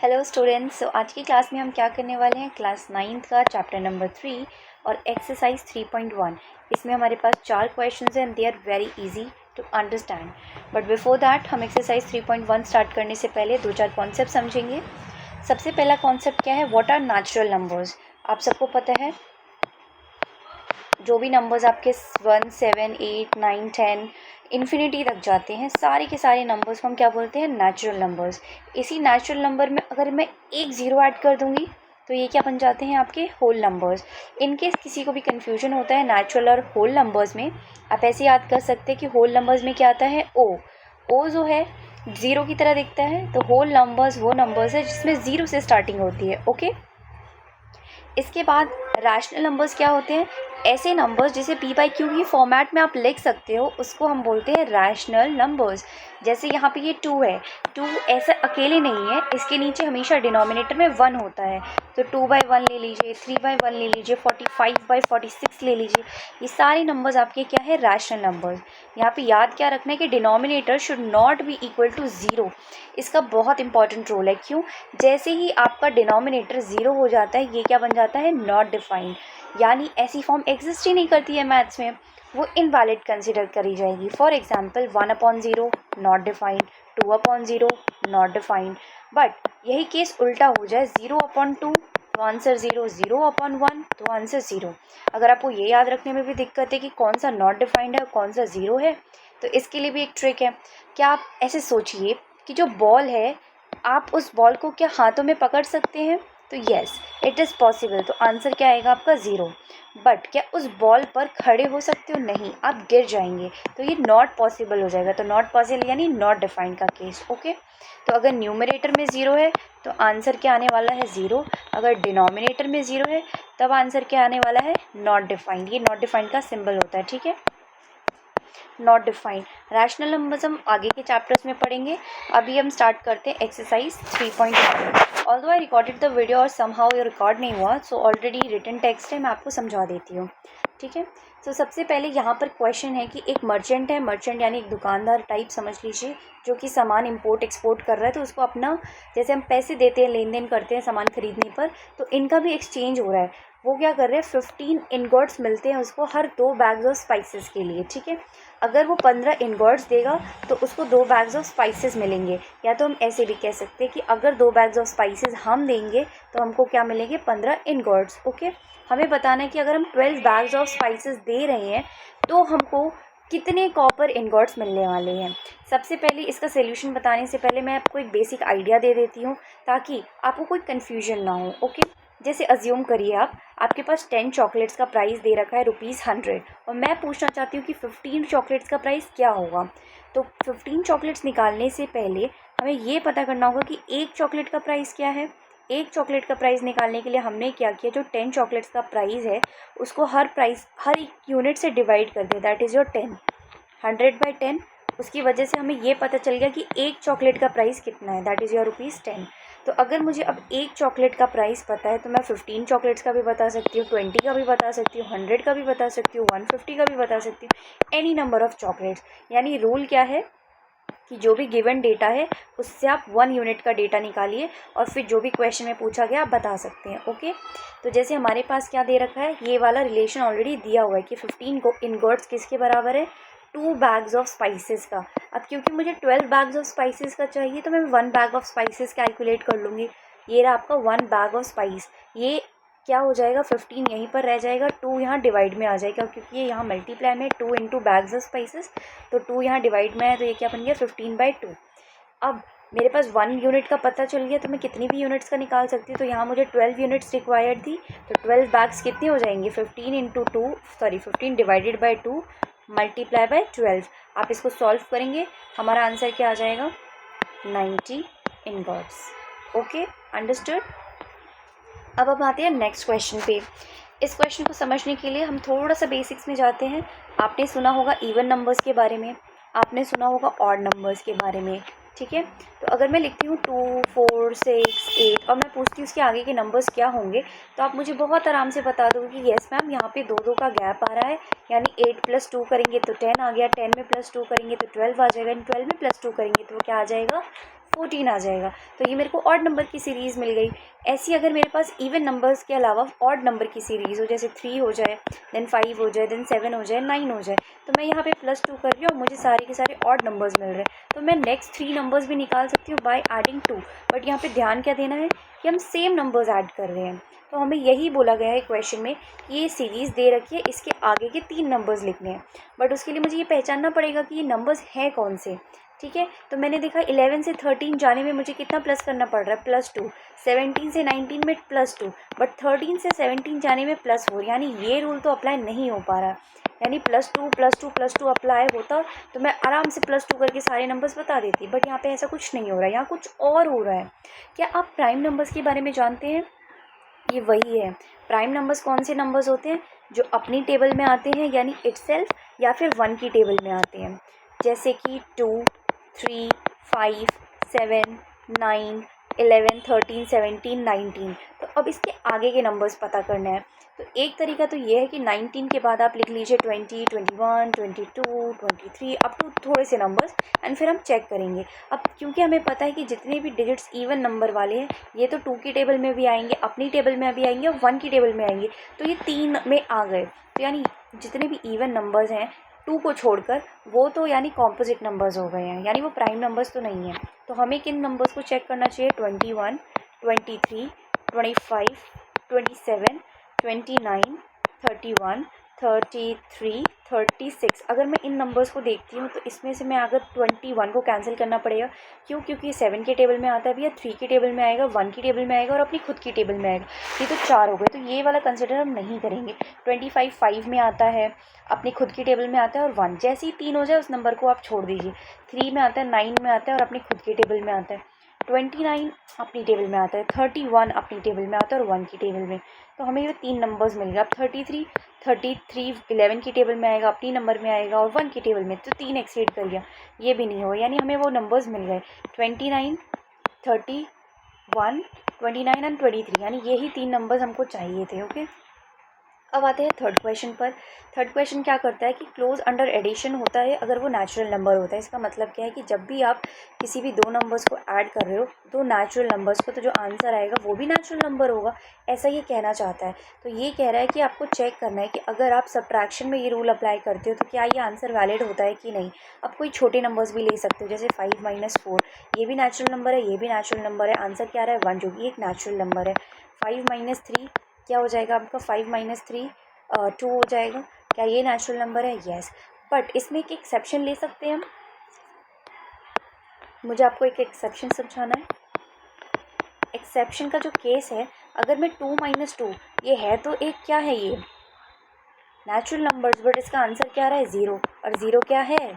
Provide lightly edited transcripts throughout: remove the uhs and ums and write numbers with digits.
Hello students. आज की class में हम क्या करने वाले हैं, क्लास 9th का चैप्टर नंबर 3 और एक्सरसाइज 3.1। इसमें हमारे पास 4 क्वेश्चंस हैं and they are very easy to understand. But before that हम एक्सरसाइज 3.1 स्टार्ट करने से पहले 2-4 कॉन्सेप्ट समझेंगे। सबसे पहला कॉन्सेप्ट क्या है, व्हाट आर नेचुरल नंबर्स। आप सबको पता है जो भी नंबर्स आपके 1, 7, 8, 9, 10 इन्फिनिटी तक जाते हैं, सारे के सारे नंबर्स को हम क्या बोलते हैं, नेचुरल नंबर्स। इसी नेचुरल नंबर में अगर मैं एक ज़ीरो ऐड कर दूंगी तो ये क्या बन जाते हैं, आपके होल नंबर्स। इनकेस किसी को भी कन्फ्यूजन होता है नेचुरल और होल नंबर्स में, आप ऐसे याद कर सकते हैं कि होल नंबर्स में क्या आता है, ओ जो है ज़ीरो की तरह दिखता है, तो होल नंबर्स वो नंबर्स है जिसमें ज़ीरो से स्टार्टिंग होती है। ओके, इसके बाद रैशनल नंबर्स क्या होते हैं, ऐसे नंबर्स जिसे पी बाई क्यू की फॉर्मेट में आप लिख सकते हो, उसको हम बोलते हैं रैशनल नंबर्स। जैसे यहाँ पे ये 2 है, 2 ऐसे अकेले नहीं है, इसके नीचे हमेशा डिनोमिनेटर में 1 होता है। तो 2/1 ले लीजिए, 3/1 ले लीजिए, 45/46 ले लीजिए, ये सारे नंबर्स आपके क्या है, रैशनल नंबर्स। यहाँ पे याद क्या रखना है कि denominator should not be equal to 0। इसका बहुत इंपॉर्टेंट रोल है। क्यों, जैसे ही आपका डिनोमिनेटर 0 हो जाता है, ये क्या बन जाता है, नॉट डिफाइंड, यानी ऐसी फॉर्म एग्जिस्ट ही नहीं करती है मैथ्स में, वो इनवैलिड कंसिडर करी जाएगी। For example 1/0 not defined, 2/0 not defined. But यही केस उल्टा हो जाए, 0/2 तो आंसर 0, 0/1 तो आंसर 0। अगर आपको ये याद रखने में भी दिक्कत है कि कौन सा नॉट डिफाइंड है और कौन सा 0 है, तो इसके लिए भी एक ट्रिक है। क्या आप ऐसे सोचिए कि जो बॉल है, आप उस बॉल को क्या हाथों में पकड़ सकते हैं, तो यस इट इज़ पॉसिबल, तो आंसर क्या आएगा आपका 0। बट क्या उस बॉल पर खड़े हो सकते हो, नहीं, आप गिर जाएंगे, तो ये नॉट पॉसिबल हो जाएगा। तो नॉट पॉसिबल यानी नॉट डिफाइंड का केस। ओके, तो अगर न्यूमरेटर में 0 है तो आंसर क्या आने वाला है, 0। अगर डिनोमिनेटर में 0 है तब आंसर क्या आने वाला है, नॉट डिफाइंड। ये नॉट डिफाइंड का सिंबल होता है, ठीक है, नॉट डिफाइंड। रैशनल नंबर्स हम आगे के चैप्टर्स में पढ़ेंगे। अभी हम स्टार्ट करते हैं exercise 3.1। Although I recorded the video और समहाउ ये रिकॉर्ड नहीं हुआ, सो ऑलरेडी रिटन टेक्स्ट है, मैं आपको समझा देती हूँ, ठीक है। तो सबसे पहले यहाँ पर क्वेश्चन है कि एक मर्चेंट है, मर्चेंट यानी एक दुकानदार टाइप समझ लीजिए, जो कि सामान इंपोर्ट एक्सपोर्ट कर रहा है। तो उसको अपना, जैसे हम पैसे देते हैं, लेन देन करते हैं सामान खरीदने पर, तो इनका भी एक्सचेंज हो रहा है। वो क्या कर रहे हैं, 15 इनगॉट्स मिलते हैं उसको हर 2 बैग्स ऑफ स्पाइसेस के लिए, ठीक है। अगर वो 15 इनगॉट्स देगा तो उसको 2 बैग्स ऑफ स्पाइसेस मिलेंगे। या तो हम ऐसे भी कह सकते हैं कि अगर 2 बैग्स ऑफ स्पाइसेस हम देंगे तो हमको क्या मिलेंगे, 15 इनगॉट्स। ओके, हमें बताना है कि अगर हम 12 बैग्स ऑफ स्पाइसेस दे रहे हैं तो हमको कितने कॉपर इनगॉट्स मिलने वाले हैं। सबसे पहले इसका सोल्यूशन बताने से पहले मैं आपको एक बेसिक आइडिया दे देती हूँ ताकि आपको कोई कन्फ्यूजन ना हो। ओके, जैसे अज्यूम करिए आपके पास 10 चॉकलेट्स का प्राइस दे रखा है ₹100, और मैं पूछना चाहती हूँ कि 15 चॉकलेट्स का प्राइस क्या होगा। तो 15 चॉकलेट्स निकालने से पहले हमें ये पता करना होगा कि एक चॉकलेट का प्राइस क्या है। एक चॉकलेट का प्राइस निकालने के लिए हमने क्या किया, जो 10 चॉकलेट्स का प्राइस है उसको हर एक यूनिट से डिवाइड कर दिया, दैट इज़ योर 10, 100/10। उसकी वजह से हमें ये पता चल गया कि एक चॉकलेट का प्राइस कितना है, दैट इज़ योर ₹10। तो अगर मुझे अब एक चॉकलेट का प्राइस पता है तो मैं 15 चॉकलेट्स का भी बता सकती हूँ, 20 का भी बता सकती हूँ, 100 का भी बता सकती हूँ, 150 का भी बता सकती हूँ, एनी नंबर ऑफ चॉकलेट्स। यानी रूल क्या है कि जो भी गिवन डेटा है उससे आप 1 यूनिट का डेटा निकालिए और फिर जो भी क्वेश्चन में पूछा गया आप बता सकते हैं। ओके, तो जैसे हमारे पास क्या दे रखा है, ये वाला रिलेशन ऑलरेडी दिया हुआ है कि 15 को इनगॉट्स किसके बराबर है, 2 बैग्स ऑफ स्पाइसेस का। अब क्योंकि मुझे 12 बैग्स ऑफ स्पाइसेस का चाहिए तो मैं 1 बैग ऑफ स्पाइसेस कैलकुलेट कर लूँगी। ये रहा आपका 1 बैग ऑफ स्पाइस, ये क्या हो जाएगा, 15 यहीं पर रह जाएगा, 2 यहाँ डिवाइड में आ जाएगा क्योंकि ये यहाँ मल्टीप्लाई में 2 इंटू बैग्स ऑफ स्पाइसेस, तो 2 यहाँ डिवाइड में है, तो ये क्या बन गया 15/2। अब मेरे पास 1 यूनिट का पता चल गया तो मैं कितनी भी यूनिट्स का निकाल सकती हूँ। तो यहाँ मुझे 12 यूनिट्स रिक्वायर्ड थी, तो 12 बैग्स कितने हो जाएंगे, 15 डिवाइडेड बाई 2 मल्टीप्लाई बाई 12। आप इसको सॉल्व करेंगे, हमारा आंसर क्या आ जाएगा, 90 इनगॉट्स। Okay, understood. अब हम आते हैं नेक्स्ट क्वेश्चन पे। इस क्वेश्चन को समझने के लिए हम थोड़ा सा बेसिक्स में जाते हैं। आपने सुना होगा इवन नंबर्स के बारे में, आपने सुना होगा ऑड नंबर्स के बारे में, ठीक है। तो अगर मैं लिखती हूँ 2, 4, 6, 8 और मैं पूछती हूँ उसके आगे के नंबर्स क्या होंगे, तो आप मुझे बहुत आराम से बता दोगे कि येस मैम यहाँ पे 2-2 का गैप आ रहा है, यानी 8 + 2 करेंगे तो 10 आ गया, 10 में +2 करेंगे तो 12 आ जाएगा, 12 में +2 करेंगे तो क्या आ जाएगा, 14 आ जाएगा। तो ये मेरे को ऑड नंबर की सीरीज़ मिल गई। ऐसी अगर मेरे पास इवन नंबर्स के अलावा ऑड नंबर की सीरीज़ हो, जैसे 3 हो जाए, देन 5 हो जाए, देन 7 हो जाए, 9 हो जाए, तो मैं यहाँ पे +2 कर रही हूँ और मुझे सारे के सारे ऑड नंबर्स मिल रहे हैं। तो मैं नेक्स्ट 3 नंबर्स भी निकाल सकती हूँ बाय एडिंग 2। बट यहाँ पे ध्यान क्या देना है कि हम सेम नंबर्स ऐड कर रहे हैं। तो हमें यही बोला गया है क्वेश्चन में कि ये सीरीज़ दे रखी है, इसके आगे के 3 नंबर्स लिखने हैं। बट उसके लिए मुझे ये पहचानना पड़ेगा कि ये नंबर्स हैं कौन से। ठीक है, तो मैंने देखा 11 से 13 जाने में मुझे कितना प्लस करना पड़ रहा है, +2। 17 से 19 में +2, बट 13 से 17 जाने में +4। यानी ये रूल तो अप्लाई नहीं हो पा रहा। यानी +2 अप्लाई होता तो मैं आराम से +2 करके सारे नंबर्स बता देती। बट यहाँ पे ऐसा कुछ नहीं हो रहा है, यहाँ कुछ और हो रहा है। क्या आप प्राइम नंबर्स के बारे में जानते हैं? ये वही है। प्राइम नंबर्स कौन से नंबर्स होते हैं? जो अपनी टेबल में आते हैं, यानी इटसेल्फ, या फिर 1 की टेबल में आते हैं। जैसे कि 2, 3, 5, 7, 9, 11, 13, 17, 19। तो अब इसके आगे के नंबर्स पता करना है। तो एक तरीका तो ये है कि 19 के बाद आप लिख लीजिए 20, 21, 22, 23 अप टू थोड़े से नंबर्स, एंड फिर हम चेक करेंगे। अब क्योंकि हमें पता है कि जितने भी डिजिट्स इवन नंबर वाले हैं ये तो 2 की टेबल में भी आएंगे, अपनी टेबल में भी आएंगे और 1 की टेबल में आएंगे। तो ये 3 में आ गए। तो यानी जितने भी इवन नंबर्स हैं 2 को छोड़कर, वो तो यानी कॉम्पोजिट नंबर्स हो गए हैं, यानी वो प्राइम नंबर्स तो नहीं हैं। तो हमें किन नंबर्स को चेक करना चाहिए? 21, 23, 25, 27, 29, 31, 33, 36। अगर मैं इन नंबर्स को देखती हूँ तो इसमें से मैं अगर 21 को कैंसिल करना पड़ेगा। क्यों? क्योंकि 7 के टेबल में आता है भैया, 3 की टेबल में आएगा, 1 की टेबल में आएगा और अपनी खुद की टेबल में आएगा। ये तो 4 हो गए, तो ये वाला कंसिडर हम नहीं करेंगे। 25 5 में आता है, अपनी खुद की टेबल में आता है, और 1 जैसे ही 3 हो जाए उस नंबर को आप छोड़ दीजिए। 3 में आता है, 9 में आता है और अपनी खुद की टेबल में आता है। 29 अपनी टेबल में आता है, 31 अपनी टेबल में आता है और 1 की टेबल में। तो हमें ये 3 नंबर्स मिल गए। अब 33 11 की टेबल में आएगा, अपनी नंबर में आएगा और 1 की टेबल में, तो 3 एक्सीड कर गया, ये भी नहीं होगा। यानी हमें वो नंबर्स मिल गए 29, 31, 29 एंड 23, यानी यही 3 नंबर्स हमको चाहिए थे। ओके, अब आते हैं थर्ड क्वेश्चन पर। थर्ड क्वेश्चन क्या करता है कि क्लोज अंडर एडिशन होता है अगर वो नेचुरल नंबर होता है। इसका मतलब क्या है कि जब भी आप किसी भी 2 नंबर्स को ऐड कर रहे हो, 2 नेचुरल नंबर्स को, तो जो आंसर आएगा वो भी नेचुरल नंबर होगा, ऐसा ये कहना चाहता है। तो ये कह रहा है कि आपको चेक करना है कि अगर आप सब्ट्रैक्शन में ये रूल अप्लाई करते हो तो क्या ये आंसर वैलिड होता है कि नहीं। अब कोई छोटे नंबर्स भी ले सकते हो, जैसे 5 - 4, ये भी नेचुरल नंबर है, ये भी नेचुरल नंबर है। आंसर क्या आ रहा है? 1, जो कि एक नेचुरल नंबर है। 5 - 3 क्या हो जाएगा आपका? 5 - 3 2 हो जाएगा। क्या ये नेचुरल नंबर है? येस। बट इसमें एक एक्सेप्शन ले सकते हैं हम। मुझे आपको एक एक्सेप्शन समझाना है। एक्सेप्शन का जो केस है, अगर मैं 2 - 2, ये है तो एक, क्या है ये? नेचुरल नंबर्स, बट इसका आंसर क्या आ रहा है? 0, और 0 क्या है?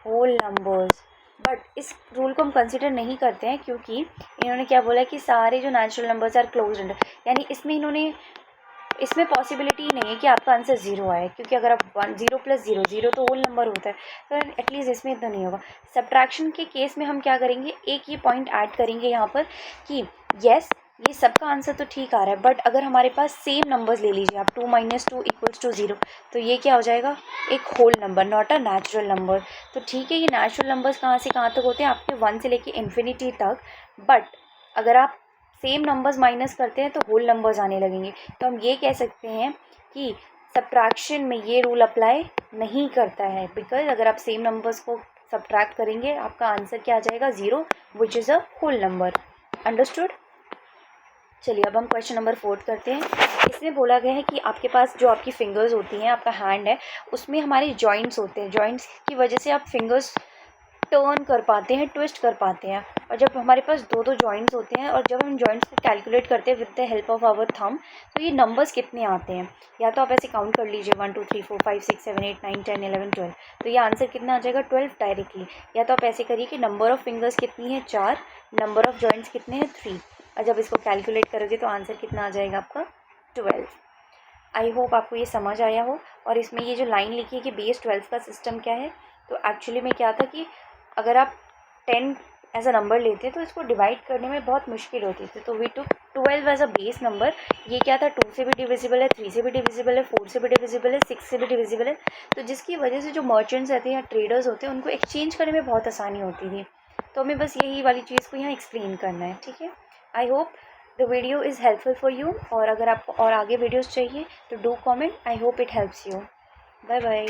Whole numbers. बट इस रूल को हम कंसिडर नहीं करते हैं, क्योंकि इन्होंने क्या बोला कि सारे जो natural numbers are closed under, यानी इसमें पॉसिबिलिटी नहीं है कि आपका आंसर 0 आए, क्योंकि अगर आप 0 + 0, 0 तो होल नंबर होता है, तो एटलीस्ट इसमें इतना नहीं होगा। सब्ट्रैक्शन के केस में हम क्या करेंगे, एक ये पॉइंट ऐड करेंगे यहाँ पर कि येस, ये सबका आंसर तो ठीक आ रहा है, बट अगर हमारे पास सेम नंबर्स ले लीजिए आप, 2 - 2 = 0, तो ये क्या हो जाएगा? एक whole number, not a natural number. तो ठीक है, ये नेचुरल नंबर्स कहाँ से कहाँ तक होते हैं? आपके 1 से लेके इन्फिनिटी तक। बट अगर आप सेम नंबर्स माइनस करते हैं तो होल नंबर्स आने लगेंगे। तो हम ये कह सकते हैं कि सब्ट्रैक्शन में ये रूल अप्लाई नहीं करता है, बिकॉज अगर आप सेम नंबर्स को सब्ट्रैक्ट करेंगे आपका आंसर क्या आ जाएगा? 0, which is a whole number. Understood? चलिए अब हम क्वेश्चन नंबर 4 करते हैं। इसमें बोला गया है कि आपके पास जो आपकी फिंगर्स होती हैं, आपका हैंड है, उसमें हमारे जॉइंट्स होते हैं। जॉइंट्स की वजह से आप फिंगर्स टर्न कर पाते हैं, ट्विस्ट कर पाते हैं। और जब हमारे पास 2 जॉइंट्स होते हैं और जब हम जॉइंट्स को कैलकुलेट करते हैं with the help of our thumb, तो ये नंबर्स कितने आते हैं? या तो आप ऐसे काउंट कर लीजिए 1 2 3 4 5 6 7 8 9 10 11 12, तो ये आंसर कितना आ जाएगा? 12 डायरेक्टली। या तो आप ऐसे करिए कि नंबर ऑफ़ फिंगर्स कितनी है? 4, नंबर ऑफ़ जॉइंट्स कितने हैं? 3, और जब इसको कैलकुलेट करोगे तो आंसर कितना आ जाएगा आपका? 12। आई होप आपको ये समझ आया हो। और इसमें ये जो लाइन लिखी है कि बेस 12 का सिस्टम क्या है, तो एक्चुअली में क्या था कि अगर आप 10 एज अ नंबर लेते तो इसको डिवाइड करने में बहुत मुश्किल होती थी, तो we took 12 as a base number. ये क्या था? 2 से भी डिविजिबल है, 3 से भी डिविजिबल है, 4 से भी डिविजिबल है, 6 से भी डिविजिबल है। तो जिसकी वजह से जो मर्चेंट्स रहते हैं या ट्रेडर्स होते हैं उनको एक्सचेंज करने में बहुत आसानी होती थी। तो हमें बस यही वाली चीज़ को यहाँ एक्सप्लेन करना है, ठीक है। I hope the video is helpful for you, और अगर आपको और आगे वीडियोज़ चाहिए तो do comment. I hope it helps you. Bye bye.